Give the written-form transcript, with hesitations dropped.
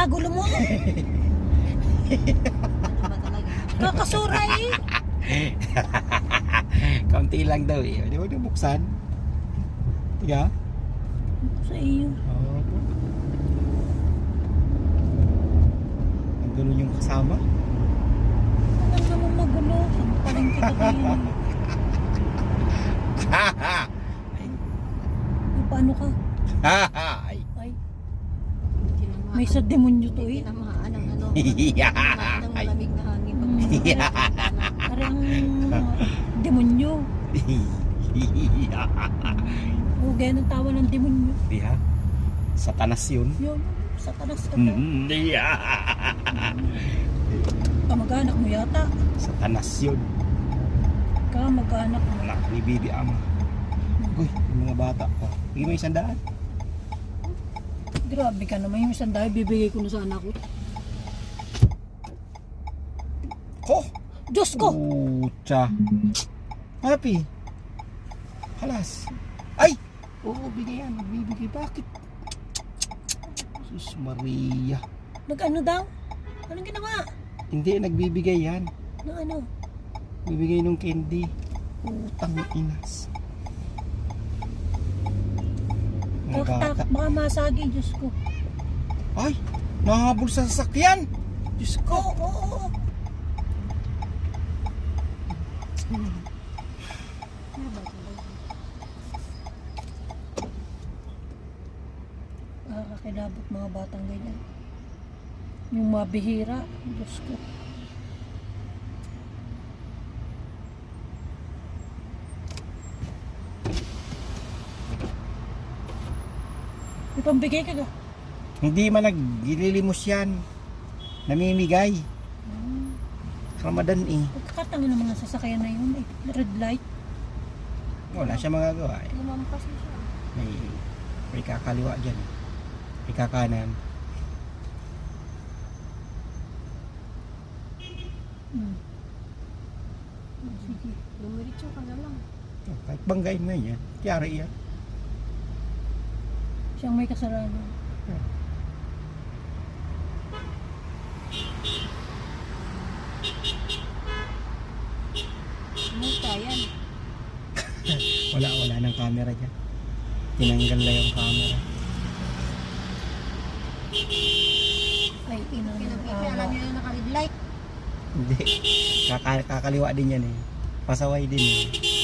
Napakagulo mo. Ano ba talaga? Kakasura eh. Kaunti lang daw eh. Di ba ito buksan? Tiga? Sa iyo. Oo po. Ang gulo yung kasama. Alam naman magulo. Saan pa rin kita kayo? Paano ka? Ay. Ay, may sa demonyo to eh. Tinamaan ng ano. Yeah. Tinamaan ng Ay. malamig na hangin. Parang demonyo. O, ganyan ang tawa ng demonyo. Di ha? Satanas yun. Yun, satanas ka to. Yeah. Kamag-anak mo yata. Satanas yun. Kamag-anak mo. Anak ni Bibi Ama. Uy, yung mga bata pa. Bigyan mo 100. Grabe ka naman. Yung isang dahil bibigay ko na sa anak ko. Ko! Diyos ko! Pucha. Happy. Halas. Ay! Oo, bigay yan. Bibigay. Bakit? Sus Maria. Nag-ano daw? Anong ginawa? Hindi, nagbibigay yan. Nang ano? Bibigay nung candy. Utang inas. Mga bata. Baka masagi, Diyos ko. Ay! Nahabol sa sasakyan! Diyos ko! Oo. Nakakakilabot mga batang ganyan. Yung mga bihira, Diyos ko. May pambigay ka ga? Hindi man naglililimos yan. Namimigay. Ramadan eh. Pagkakataon naman ang sasakyan na yun eh. Red light. Wala siya magagawa eh. Lumampas na siya. May kakaliwa dyan. May kakanan. Sige. Lumiritso ka na lang. Kahit banggain mo yan. Tiyari yan. Siyang may kasalanan. Multa yan. Wala nang camera dyan. Tinanggal na yung camera. Ay, inang Alam niyo na naka-red light. Hindi. Kakaliwa din yan eh. Pasaway din eh.